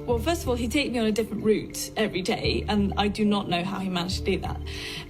Well, first of all, he'd take me on a different route every day, and I do not know how he managed to do that.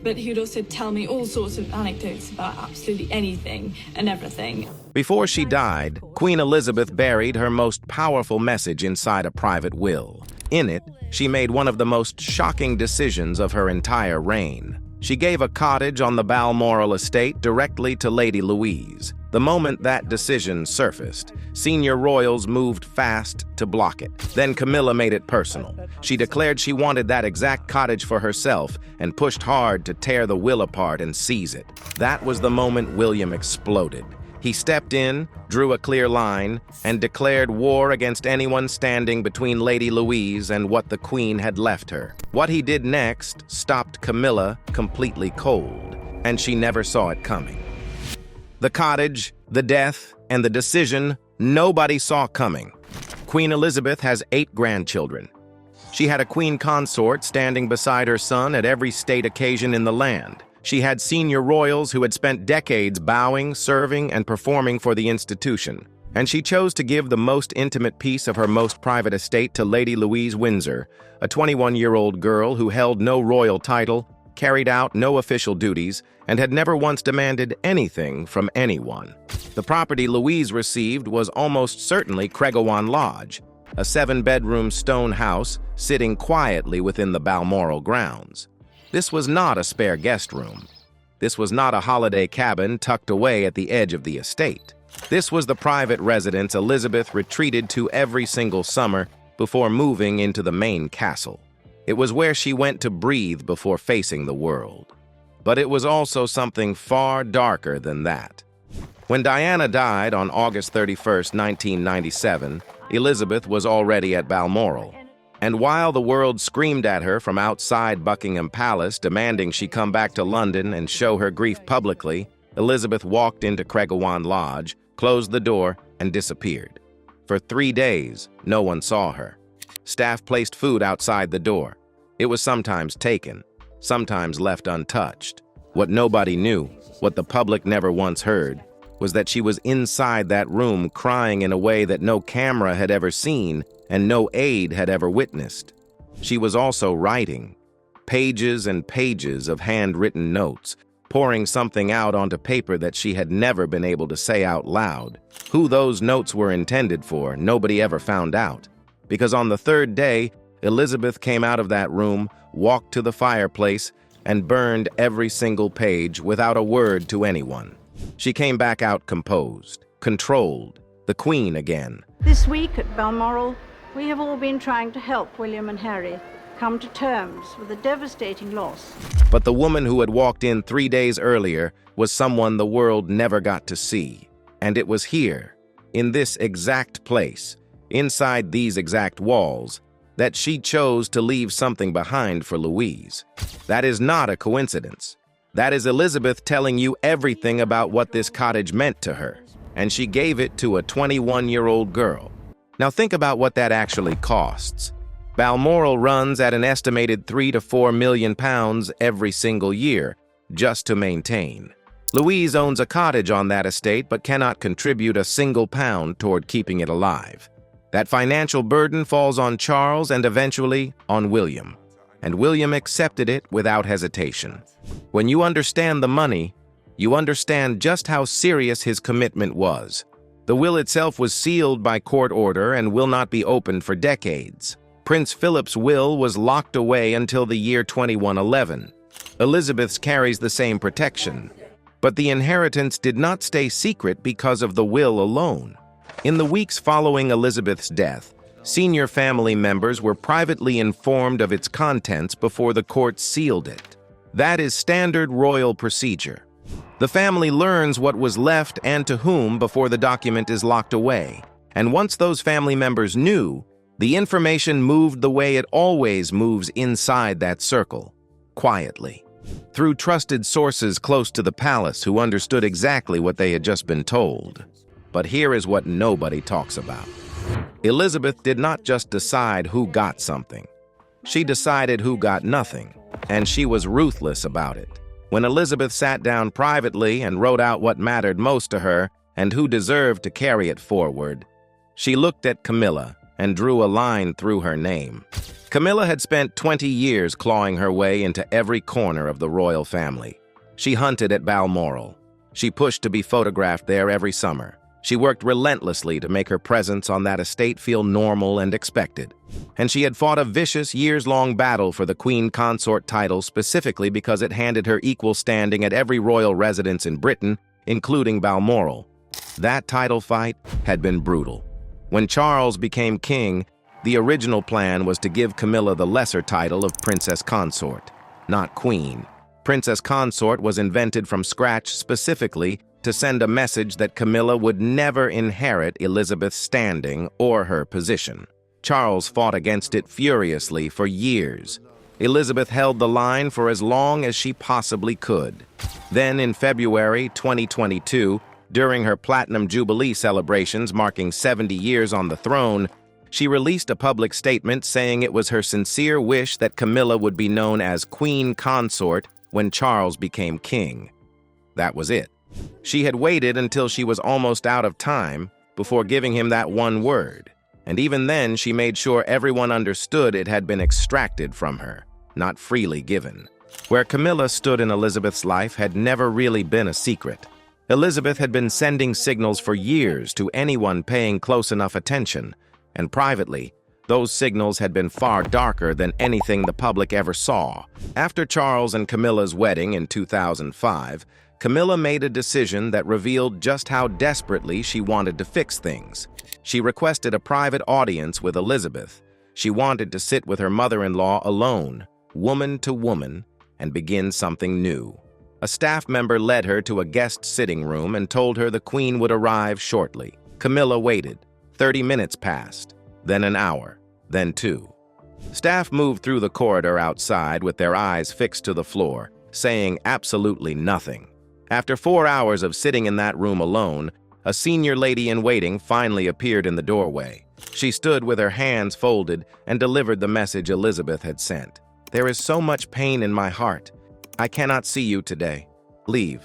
But he would also tell me all sorts of anecdotes about absolutely anything and everything. Before she died, Queen Elizabeth buried her most powerful message inside a private will. In it, she made one of the most shocking decisions of her entire reign. She gave a cottage on the Balmoral estate directly to Lady Louise. The moment that decision surfaced, senior royals moved fast to block it. Then Camilla made it personal. She declared she wanted that exact cottage for herself and pushed hard to tear the will apart and seize it. That was the moment William exploded. He stepped in, drew a clear line, and declared war against anyone standing between Lady Louise and what the Queen had left her. What he did next stopped Camilla completely cold, and she never saw it coming. The cottage, the death, and the decision nobody saw coming. Queen Elizabeth has 8 grandchildren. She had a queen consort standing beside her son at every state occasion in the land. She had senior royals who had spent decades bowing, serving, and performing for the institution. And she chose to give the most intimate piece of her most private estate to Lady Louise Windsor, a 21-year-old girl who held no royal title, carried out no official duties, and had never once demanded anything from anyone. The property Louise received was almost certainly Craigawan Lodge, a 7-bedroom stone house sitting quietly within the Balmoral grounds. This was not a spare guest room. This was not a holiday cabin tucked away at the edge of the estate. This was the private residence Elizabeth retreated to every single summer before moving into the main castle. It was where she went to breathe before facing the world. But it was also something far darker than that. When Diana died on August 31st, 1997, Elizabeth was already at Balmoral. And while the world screamed at her from outside Buckingham Palace demanding she come back to London and show her grief publicly, Elizabeth walked into Craigawan Lodge, closed the door, and disappeared. For 3 days, no one saw her. Staff placed food outside the door. It was sometimes taken, sometimes left untouched. What nobody knew, what the public never once heard, was that she was inside that room crying in a way that no camera had ever seen and no aide had ever witnessed. She was also writing, pages and pages of handwritten notes, pouring something out onto paper that she had never been able to say out loud. Who those notes were intended for, nobody ever found out. Because on the 3rd day, Elizabeth came out of that room, walked to the fireplace, and burned every single page without a word to anyone. She came back out composed, controlled, the Queen again. This week at Balmoral, we have all been trying to help William and Harry come to terms with the devastating loss. But the woman who had walked in 3 days earlier was someone the world never got to see. And it was here, in this exact place, inside these exact walls, that she chose to leave something behind for Louise. That is not a coincidence. That is Elizabeth telling you everything about what this cottage meant to her, and she gave it to a 21-year-old girl. Now think about what that actually costs. Balmoral runs at an estimated £3 to £4 million every single year, just to maintain. Louise owns a cottage on that estate but cannot contribute a single pound toward keeping it alive. That financial burden falls on Charles and eventually on William. And William accepted it without hesitation. When you understand the money, you understand just how serious his commitment was. The will itself was sealed by court order and will not be opened for decades. Prince Philip's will was locked away until the year 2111. Elizabeth's carries the same protection. But the inheritance did not stay secret because of the will alone. In the weeks following Elizabeth's death, senior family members were privately informed of its contents before the court sealed it. That is standard royal procedure. The family learns what was left and to whom before the document is locked away. And once those family members knew, the information moved the way it always moves inside that circle, quietly. Through trusted sources close to the palace who understood exactly what they had just been told. But here is what nobody talks about. Elizabeth did not just decide who got something. She decided who got nothing, and she was ruthless about it. When Elizabeth sat down privately and wrote out what mattered most to her and who deserved to carry it forward, she looked at Camilla and drew a line through her name. Camilla had spent 20 years clawing her way into every corner of the royal family. She hunted at Balmoral. She pushed to be photographed there every summer. She worked relentlessly to make her presence on that estate feel normal and expected. And she had fought a vicious, years-long battle for the Queen Consort title specifically because it handed her equal standing at every royal residence in Britain, including Balmoral. That title fight had been brutal. When Charles became king, the original plan was to give Camilla the lesser title of Princess Consort, not Queen. Princess Consort was invented from scratch specifically to send a message that Camilla would never inherit Elizabeth's standing or her position. Charles fought against it furiously for years. Elizabeth held the line for as long as she possibly could. Then in February 2022, during her Platinum Jubilee celebrations marking 70 years on the throne, she released a public statement saying it was her sincere wish that Camilla would be known as Queen Consort when Charles became king. That was it. She had waited until she was almost out of time before giving him that one word, and even then she made sure everyone understood it had been extracted from her, not freely given. Where Camilla stood in Elizabeth's life had never really been a secret. Elizabeth had been sending signals for years to anyone paying close enough attention, and privately, those signals had been far darker than anything the public ever saw. After Charles and Camilla's wedding in 2005, Camilla made a decision that revealed just how desperately she wanted to fix things. She requested a private audience with Elizabeth. She wanted to sit with her mother-in-law alone, woman to woman, and begin something new. A staff member led her to a guest sitting room and told her the Queen would arrive shortly. Camilla waited. 30 minutes passed, then an hour, then 2. Staff moved through the corridor outside with their eyes fixed to the floor, saying absolutely nothing. After 4 hours of sitting in that room alone, a senior lady-in-waiting finally appeared in the doorway. She stood with her hands folded and delivered the message Elizabeth had sent. "There is so much pain in my heart. I cannot see you today. Leave."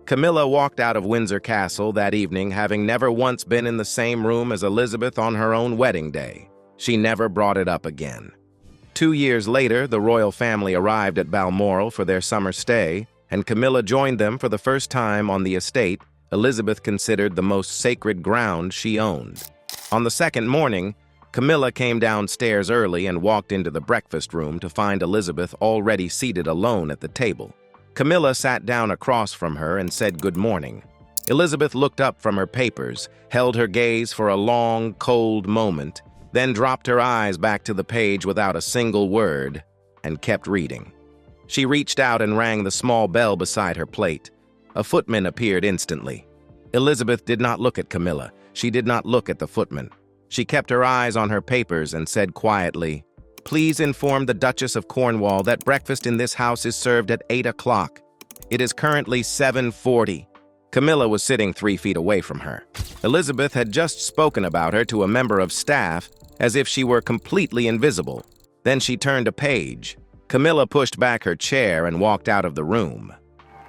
Camilla walked out of Windsor Castle that evening having never once been in the same room as Elizabeth on her own wedding day. She never brought it up again. 2 years later, the royal family arrived at Balmoral for their summer stay, and Camilla joined them for the first time on the estate Elizabeth considered the most sacred ground she owned. On the second morning, Camilla came downstairs early and walked into the breakfast room to find Elizabeth already seated alone at the table. Camilla sat down across from her and said good morning. Elizabeth looked up from her papers, held her gaze for a long, cold moment, then dropped her eyes back to the page without a single word, and kept reading. She reached out and rang the small bell beside her plate. A footman appeared instantly. Elizabeth did not look at Camilla. She did not look at the footman. She kept her eyes on her papers and said quietly, "Please inform the Duchess of Cornwall that breakfast in this house is served at 8 o'clock. It is currently 7:40. Camilla was sitting 3 feet away from her. Elizabeth had just spoken about her to a member of staff as if she were completely invisible. Then she turned a page. Camilla pushed back her chair and walked out of the room.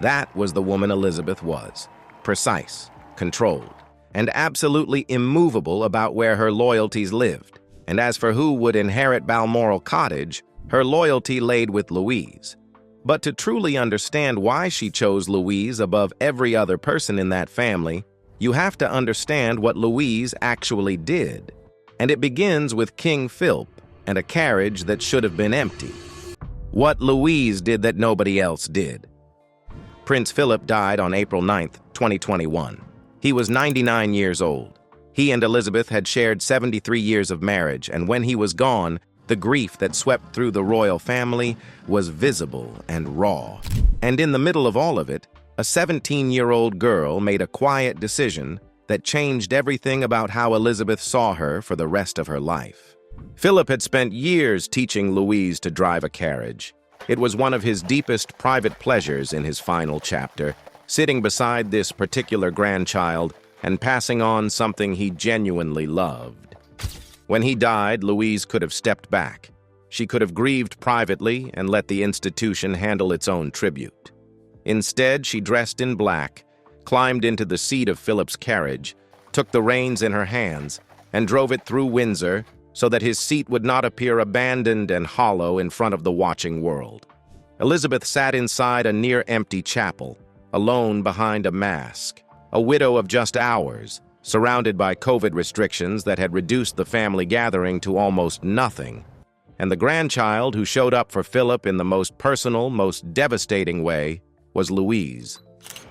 That was the woman Elizabeth was. Precise, controlled, and absolutely immovable about where her loyalties lived. And as for who would inherit Balmoral Cottage, her loyalty laid with Louise. But to truly understand why she chose Louise above every other person in that family, you have to understand what Louise actually did. And it begins with King Philip and a carriage that should have been empty. What Louise did that nobody else did. Prince Philip died on April 9th, 2021. He was 99 years old. He and Elizabeth had shared 73 years of marriage, and when he was gone, the grief that swept through the royal family was visible and raw. And in the middle of all of it, a 17-year-old girl made a quiet decision that changed everything about how Elizabeth saw her for the rest of her life. Philip had spent years teaching Louise to drive a carriage. It was one of his deepest private pleasures in his final chapter, sitting beside this particular grandchild and passing on something he genuinely loved. When he died, Louise could have stepped back. She could have grieved privately and let the institution handle its own tribute. Instead, she dressed in black, climbed into the seat of Philip's carriage, took the reins in her hands, and drove it through Windsor, so that his seat would not appear abandoned and hollow in front of the watching world. Elizabeth sat inside a near-empty chapel, alone behind a mask, a widow of just hours, surrounded by COVID restrictions that had reduced the family gathering to almost nothing. And the grandchild who showed up for Philip in the most personal, most devastating way was Louise.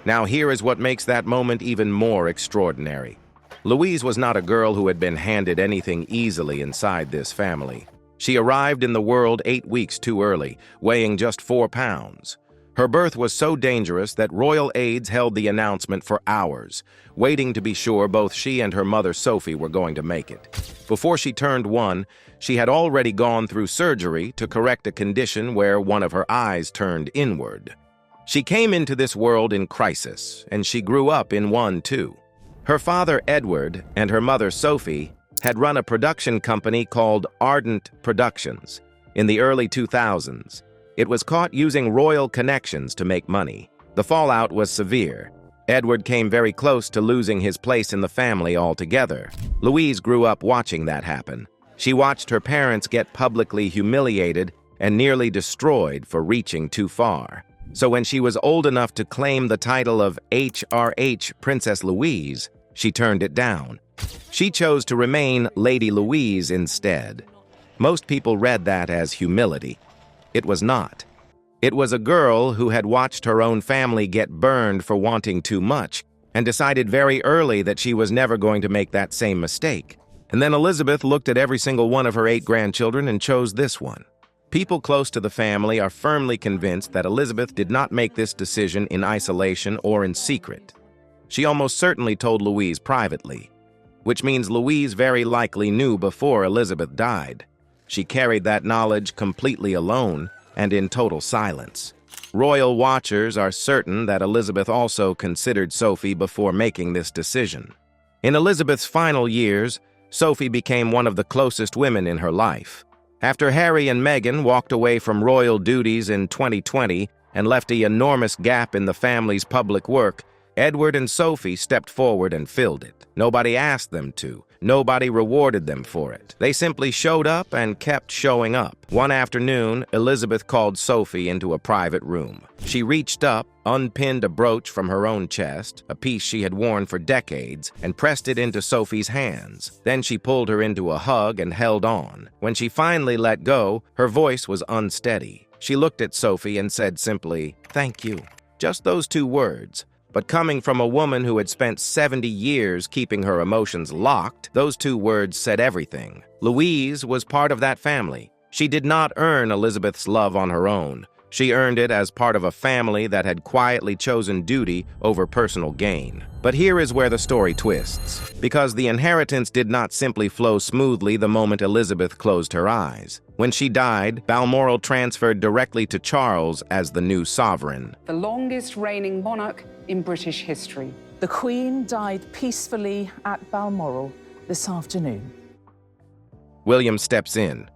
Now here is what makes that moment even more extraordinary. Louise was not a girl who had been handed anything easily inside this family. She arrived in the world 8 weeks too early, weighing just 4 pounds. Her birth was so dangerous that royal aides held the announcement for hours, waiting to be sure both she and her mother Sophie were going to make it. Before she turned 1, she had already gone through surgery to correct a condition where one of her eyes turned inward. She came into this world in crisis, and she grew up in one too. Her father, Edward, and her mother, Sophie, had run a production company called Ardent Productions. In the early 2000s, it was caught using royal connections to make money. The fallout was severe. Edward came very close to losing his place in the family altogether. Louise grew up watching that happen. She watched her parents get publicly humiliated and nearly destroyed for reaching too far. So when she was old enough to claim the title of HRH Princess Louise, she turned it down. She chose to remain Lady Louise instead. Most people read that as humility. It was not. It was a girl who had watched her own family get burned for wanting too much and decided very early that she was never going to make that same mistake. And then Elizabeth looked at every single one of her 8 grandchildren and chose this one. People close to the family are firmly convinced that Elizabeth did not make this decision in isolation or in secret. She almost certainly told Louise privately, which means Louise very likely knew before Elizabeth died. She carried that knowledge completely alone and in total silence. Royal watchers are certain that Elizabeth also considered Sophie before making this decision. In Elizabeth's final years, Sophie became one of the closest women in her life. After Harry and Meghan walked away from royal duties in 2020 and left an enormous gap in the family's public work, Edward and Sophie stepped forward and filled it. Nobody asked them to. Nobody rewarded them for it. They simply showed up and kept showing up. One afternoon, Elizabeth called Sophie into a private room. She reached up, unpinned a brooch from her own chest, a piece she had worn for decades, and pressed it into Sophie's hands. Then she pulled her into a hug and held on. When she finally let go, her voice was unsteady. She looked at Sophie and said simply, "Thank you." Just those 2 words. But coming from a woman who had spent 70 years keeping her emotions locked, those 2 words said everything. Louise was part of that family. She did not earn Elizabeth's love on her own. She earned it as part of a family that had quietly chosen duty over personal gain. But here is where the story twists, because the inheritance did not simply flow smoothly the moment Elizabeth closed her eyes. When she died, Balmoral transferred directly to Charles as the new sovereign. The longest reigning monarch in British history. The Queen died peacefully at Balmoral this afternoon. William steps in.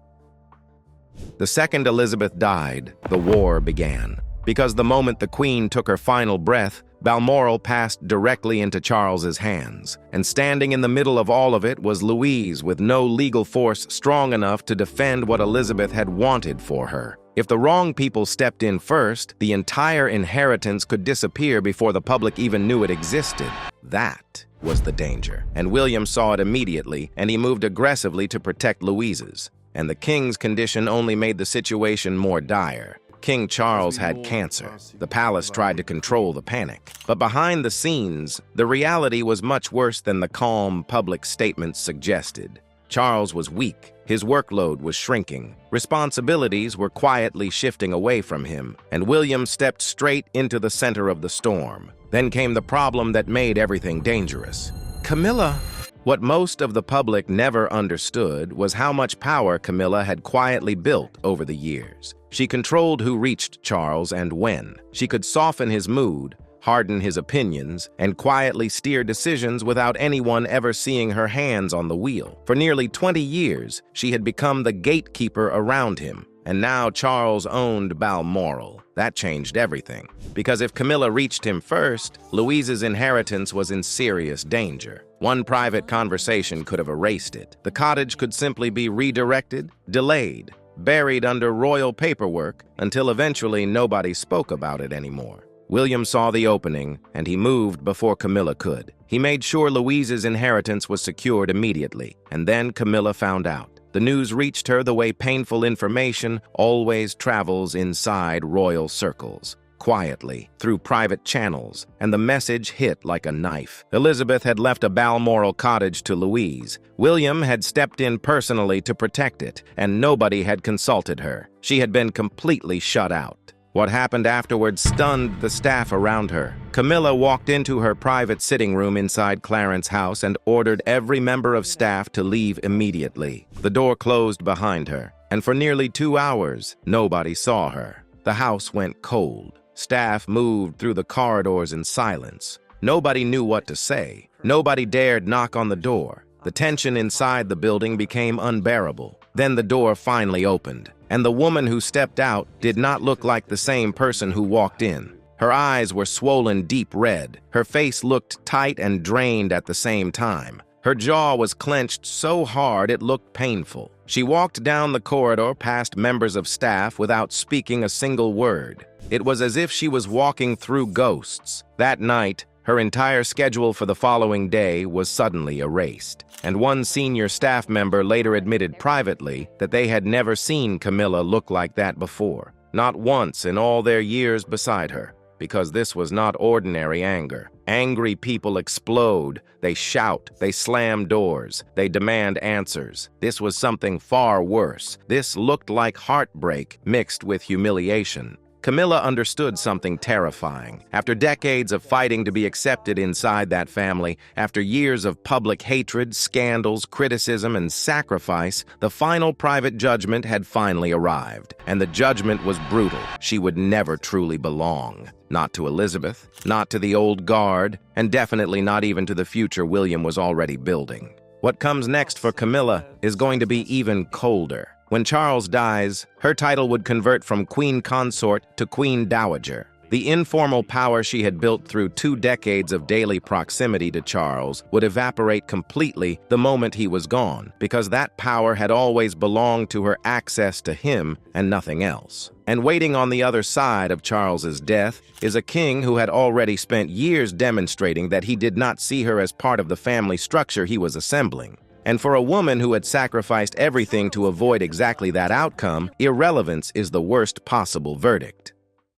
The second Elizabeth died, the war began. Because the moment the Queen took her final breath, Balmoral passed directly into Charles's hands. And standing in the middle of all of it was Louise, with no legal force strong enough to defend what Elizabeth had wanted for her. If the wrong people stepped in first, the entire inheritance could disappear before the public even knew it existed. That was the danger. And William saw it immediately, and he moved aggressively to protect Louise's. And the king's condition only made the situation more dire. King Charles had cancer. The palace tried to control the panic. But behind the scenes, the reality was much worse than the calm public statements suggested. Charles was weak. His workload was shrinking. Responsibilities were quietly shifting away from him, and William stepped straight into the center of the storm. Then came the problem that made everything dangerous. Camilla. What most of the public never understood was how much power Camilla had quietly built over the years. She controlled who reached Charles and when. She could soften his mood, harden his opinions, and quietly steer decisions without anyone ever seeing her hands on the wheel. For nearly 20 years, she had become the gatekeeper around him. And now Charles owned Balmoral. That changed everything. Because if Camilla reached him first, Louise's inheritance was in serious danger. One private conversation could have erased it. The cottage could simply be redirected, delayed, buried under royal paperwork until eventually nobody spoke about it anymore. William saw the opening, and he moved before Camilla could. He made sure Louise's inheritance was secured immediately, and then Camilla found out. The news reached her the way painful information always travels inside royal circles, quietly, through private channels, and the message hit like a knife. Elizabeth had left a Balmoral Cottage to Louise. William had stepped in personally to protect it, and nobody had consulted her. She had been completely shut out. What happened afterwards stunned the staff around her. Camilla walked into her private sitting room inside Clarence's house and ordered every member of staff to leave immediately. The door closed behind her, and for nearly 2 hours, nobody saw her. The house went cold. Staff moved through the corridors in silence. Nobody knew what to say. Nobody dared knock on the door. The tension inside the building became unbearable. Then the door finally opened, and the woman who stepped out did not look like the same person who walked in. Her eyes were swollen deep red. Her face looked tight and drained at the same time. Her jaw was clenched so hard it looked painful. She walked down the corridor past members of staff without speaking a single word. It was as if she was walking through ghosts. That night, her entire schedule for the following day was suddenly erased, and one senior staff member later admitted privately that they had never seen Camilla look like that before, not once in all their years beside her, because this was not ordinary anger. Angry people explode, they shout, they slam doors, they demand answers. This was something far worse. This looked like heartbreak mixed with humiliation. Camilla understood something terrifying. After decades of fighting to be accepted inside that family, after years of public hatred, scandals, criticism, and sacrifice, the final private judgment had finally arrived. And the judgment was brutal. She would never truly belong. Not to Elizabeth, not to the old guard, and definitely not even to the future William was already building. What comes next for Camilla is going to be even colder. When Charles dies, her title would convert from Queen Consort to Queen Dowager. The informal power she had built through 2 decades of daily proximity to Charles would evaporate completely the moment he was gone, because that power had always belonged to her access to him and nothing else. And waiting on the other side of Charles's death is a king who had already spent years demonstrating that he did not see her as part of the family structure he was assembling. And for a woman who had sacrificed everything to avoid exactly that outcome, irrelevance is the worst possible verdict.